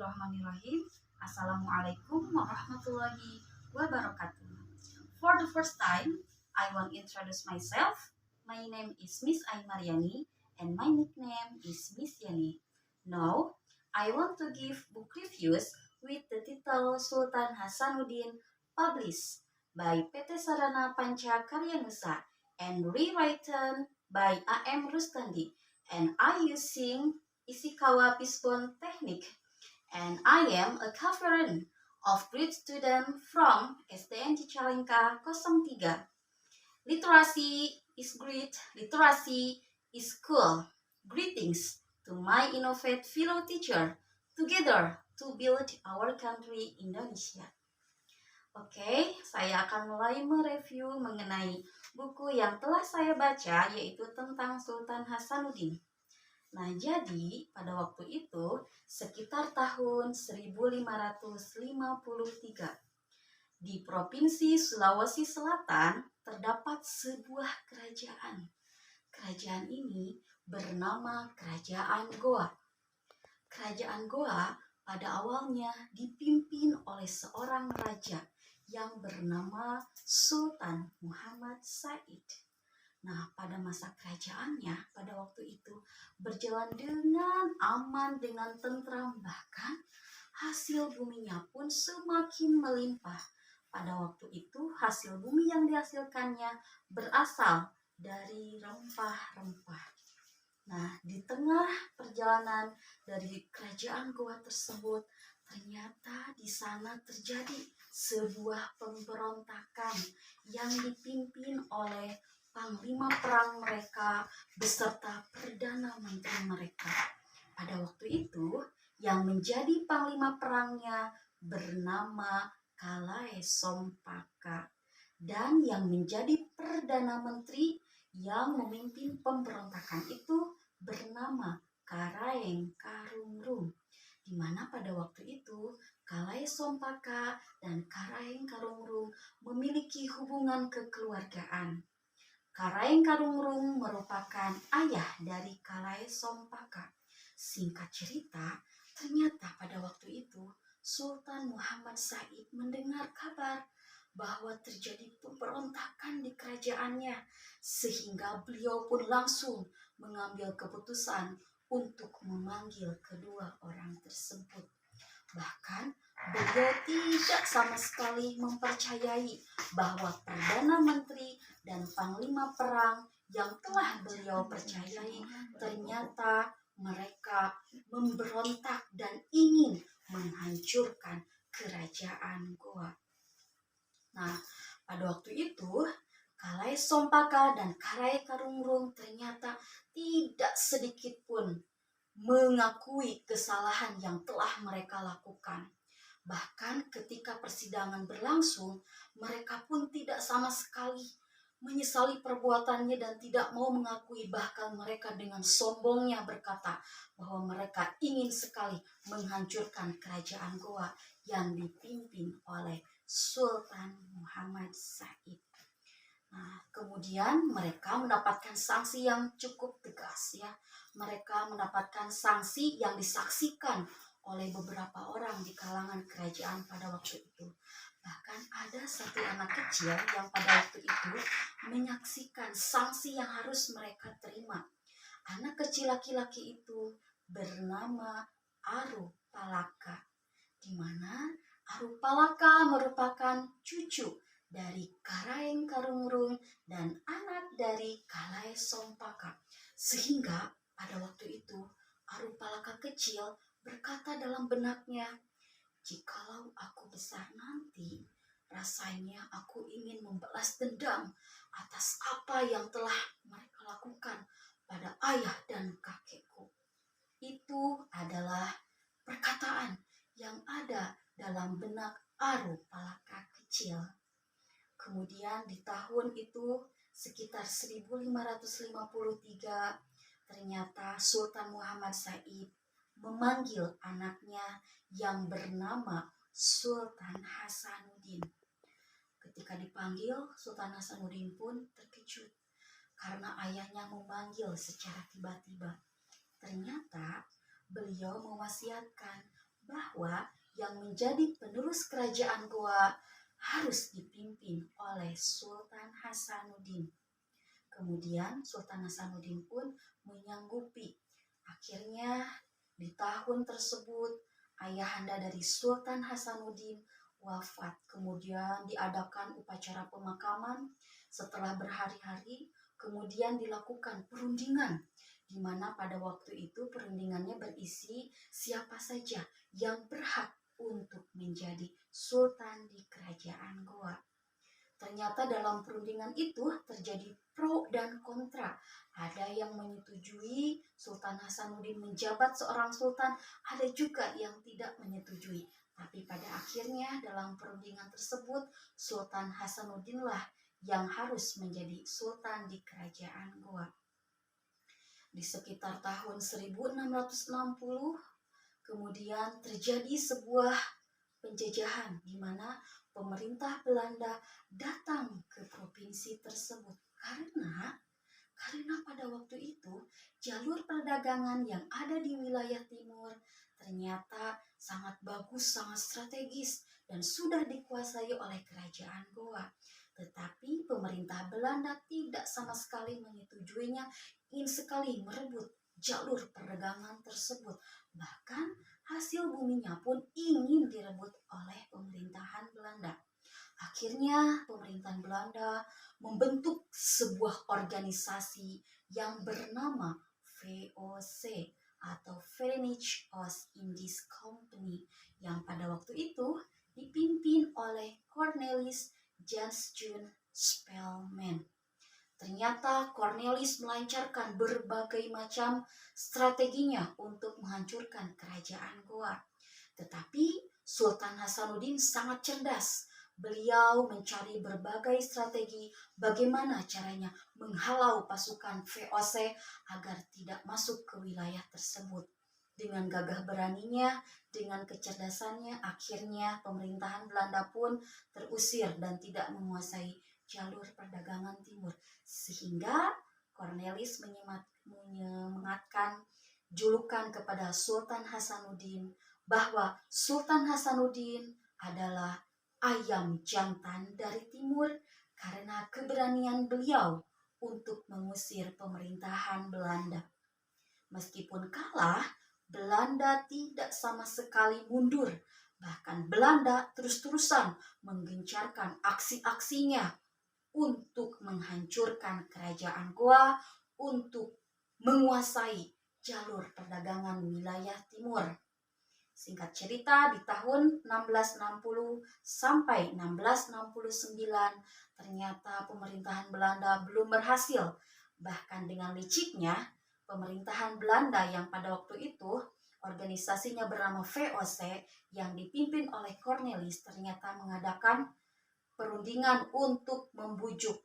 Bismillahirrahmanirrahim. Assalamualaikum warahmatullahi wabarakatuh. For the first time, I want to introduce myself. My name is Miss Aymariani and my nickname is Miss Yani. Now, I want to give book reviews with the title Sultan Hasanuddin, published by PT Sarana Panca Karya Nusa and rewritten by A.M. Rustandi, and I using Ishikawa Fishbone Technique, and I am a veteran of grade student from SDN Cicalengka 03. Literacy is great, literacy is cool. Greetings to my innovative fellow teacher, together to build our country Indonesia. Oke, saya akan mulai mereview mengenai buku yang telah saya baca, yaitu tentang Sultan Hasanuddin. Nah, jadi pada waktu itu sekitar tahun 1553 di Provinsi Sulawesi Selatan terdapat sebuah kerajaan. Kerajaan ini bernama Kerajaan Goa. Kerajaan Goa pada awalnya dipimpin oleh seorang raja yang bernama Sultan Muhammad Said. Nah, pada masa kerajaannya pada waktu itu berjalan dengan aman, dengan tentram, bahkan hasil buminya pun semakin melimpah. Pada waktu itu hasil bumi yang dihasilkannya berasal dari rempah-rempah. Nah, di tengah perjalanan dari kerajaan Goa tersebut, ternyata di sana terjadi sebuah pemberontakan yang dipimpin oleh panglima perang mereka beserta perdana menteri mereka. Pada waktu itu, yang menjadi panglima perangnya bernama Kalae Sompaka, dan yang menjadi perdana menteri yang memimpin pemberontakan itu bernama Karaeng Karungrung, di mana pada waktu itu Kalae Sompaka dan Karaeng Karungrung memiliki hubungan kekeluargaan. Karaeng Karungrung merupakan ayah dari Kalae Sompaka. Singkat cerita, ternyata pada waktu itu Sultan Muhammad Said mendengar kabar bahwa terjadi pemberontakan di kerajaannya, sehingga beliau pun langsung mengambil keputusan untuk memanggil kedua orang tersebut. Bahkan beliau tidak sama sekali mempercayai bahwa Perdana Menteri dan Panglima Perang yang telah beliau percayai ternyata mereka memberontak dan ingin menghancurkan kerajaan Goa. Nah, pada waktu itu Kalae Sompaka dan Karaeng Karungrung ternyata tidak sedikit pun mengakui kesalahan yang telah mereka lakukan. Bahkan ketika persidangan berlangsung, mereka pun tidak sama sekali menyesali perbuatannya dan tidak mau mengakui. Bahkan mereka dengan sombongnya berkata bahwa mereka ingin sekali menghancurkan kerajaan Goa yang dipimpin oleh Sultan Muhammad Said. Nah, kemudian mereka mendapatkan sanksi yang cukup tegas ya. Mereka mendapatkan sanksi yang disaksikan oleh beberapa orang di kalangan kerajaan pada waktu itu. Bahkan ada satu anak kecil yang pada waktu itu menyaksikan sanksi yang harus mereka terima. Anak kecil laki-laki itu bernama Aru Palaka, di mana Aru Palaka merupakan cucu dari Karaeng Karungrung dan anak dari Kalae Sompaka. Sehingga pada waktu itu Aru Palaka kecil berkata dalam benaknya, "Jikalau aku besar nanti, rasanya aku ingin membalas dendam atas apa yang telah mereka lakukan pada ayah dan kakekku." Itu adalah perkataan yang ada dalam benak Aru Palaka kecil. Kemudian di tahun itu sekitar 1553 ternyata Sultan Muhammad Said memanggil anaknya yang bernama Sultan Hasanuddin. Ketika dipanggil, Sultan Hasanuddin pun terkejut karena ayahnya memanggil secara tiba-tiba. Ternyata beliau mewasiatkan bahwa bahwa yang menjadi penerus kerajaan Goa harus dipimpin oleh Sultan Hasanuddin. Kemudian Sultan Hasanuddin pun menyanggupi. Akhirnya di tahun tersebut ayahanda dari Sultan Hasanuddin wafat. Kemudian diadakan upacara pemakaman. Setelah berhari-hari kemudian dilakukan perundingan, di mana pada waktu itu perundingannya berisi siapa saja yang berhak untuk menjadi sultan di kerajaan Goa. Ternyata dalam perundingan itu terjadi pro dan kontra. Ada yang menyetujui Sultan Hasanuddin menjabat seorang sultan, ada juga yang tidak menyetujui. Tapi pada akhirnya dalam perundingan tersebut Sultan Hasanuddin lah yang harus menjadi sultan di kerajaan Goa. Di sekitar tahun 1660 kemudian terjadi sebuah penjajahan di mana pemerintah Belanda datang ke provinsi tersebut karena pada waktu itu jalur perdagangan yang ada di wilayah timur ternyata sangat bagus, sangat strategis dan sudah dikuasai oleh kerajaan Goa. Tetapi pemerintah Belanda tidak sama sekali menyetujuinya, ingin sekali merebut jalur perdagangan tersebut. Bahkan hasil buminya pun ingin direbut oleh pemerintahan Belanda. Akhirnya pemerintahan Belanda membentuk sebuah organisasi yang bernama VOC atau Verenigd Oost-Indisch Company yang pada waktu itu dipimpin oleh Cornelis Janszoon Spelman. Ternyata Cornelis melancarkan berbagai macam strateginya untuk menghancurkan kerajaan Goa. Tetapi Sultan Hasanuddin sangat cerdas. Beliau mencari berbagai strategi bagaimana caranya menghalau pasukan VOC agar tidak masuk ke wilayah tersebut. Dengan gagah beraninya, dengan kecerdasannya, akhirnya pemerintahan Belanda pun terusir dan tidak menguasai jalur perdagangan timur. Sehingga Cornelis menyematkan julukan kepada Sultan Hasanuddin bahwa Sultan Hasanuddin adalah ayam jantan dari timur karena keberanian beliau untuk mengusir pemerintahan Belanda. Meskipun kalah, Belanda tidak sama sekali mundur. Bahkan Belanda terus-terusan menggencarkan aksi-aksinya untuk menghancurkan kerajaan Goa, untuk menguasai jalur perdagangan wilayah timur. Singkat cerita, di tahun 1660 sampai 1669 ternyata pemerintahan Belanda belum berhasil. Bahkan dengan liciknya, pemerintahan Belanda yang pada waktu itu organisasinya bernama VOC yang dipimpin oleh Cornelis ternyata mengadakan perundingan untuk membujuk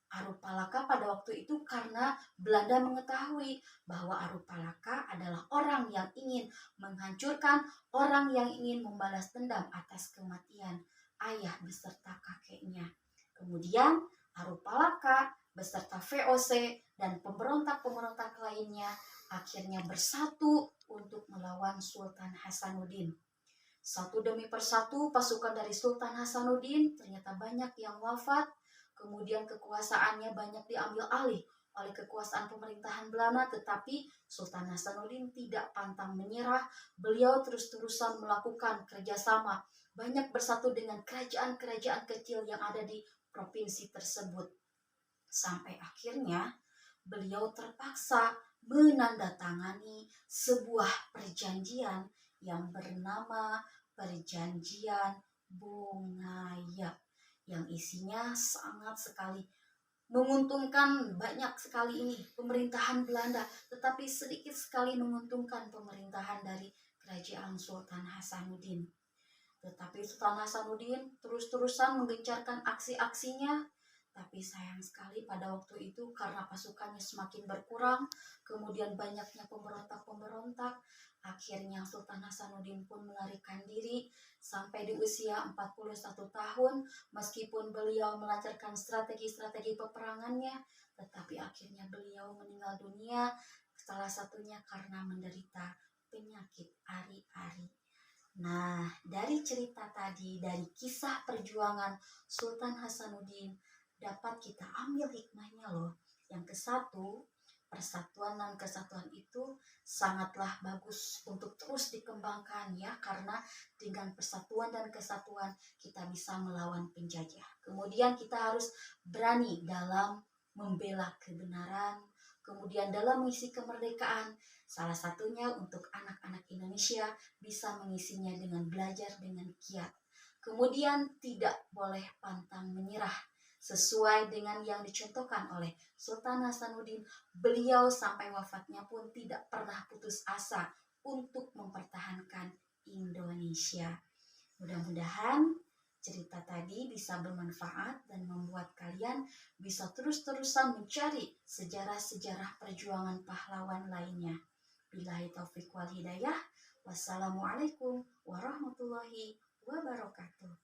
Arupalaka pada waktu itu karena Belanda mengetahui bahwa Arupalaka adalah orang yang ingin menghancurkan, orang yang ingin membalas dendam atas kematian ayah beserta kakeknya. Kemudian Arupalaka beserta VOC dan pemberontak-pemberontak lainnya akhirnya bersatu untuk melawan Sultan Hasanuddin. Satu demi persatu pasukan dari Sultan Hasanuddin ternyata banyak yang wafat. Kemudian kekuasaannya banyak diambil alih oleh kekuasaan pemerintahan Belanda, tetapi Sultan Hasanuddin tidak pantang menyerah. Beliau terus-terusan melakukan kerjasama, banyak bersatu dengan kerajaan-kerajaan kecil yang ada di provinsi tersebut. Sampai akhirnya beliau terpaksa menandatangani sebuah perjanjian yang bernama Perjanjian Bongaya, yang isinya sangat sekali menguntungkan banyak sekali ini pemerintahan Belanda, tetapi sedikit sekali menguntungkan pemerintahan dari kerajaan Sultan Hasanuddin. Tetapi Sultan Hasanuddin terus-terusan menggencarkan aksi-aksinya, tapi sayang sekali pada waktu itu karena pasukannya semakin berkurang, kemudian banyaknya pemberontak-pemberontak, akhirnya Sultan Hasanuddin pun melarikan diri sampai di usia 41 tahun. Meskipun beliau melancarkan strategi-strategi peperangannya, tetapi akhirnya beliau meninggal dunia, salah satunya karena menderita penyakit ari-ari. Nah, dari cerita tadi, dari kisah perjuangan Sultan Hasanuddin, dapat kita ambil hikmahnya loh. Yang ke-1, persatuan dan kesatuan itu sangatlah bagus untuk terus dikembangkan ya, karena dengan persatuan dan kesatuan kita bisa melawan penjajah. Kemudian kita harus berani dalam membela kebenaran, kemudian dalam mengisi kemerdekaan. Salah satunya untuk anak-anak Indonesia bisa mengisinya dengan belajar dengan giat. Kemudian tidak boleh pantang menyerah. Sesuai dengan yang dicontohkan oleh Sultan Hasanuddin, beliau sampai wafatnya pun tidak pernah putus asa untuk mempertahankan Indonesia. Mudah-mudahan cerita tadi bisa bermanfaat dan membuat kalian bisa terus-terusan mencari sejarah-sejarah perjuangan pahlawan lainnya. Billahi taufiq wal hidayah. Wassalamualaikum warahmatullahi wabarakatuh.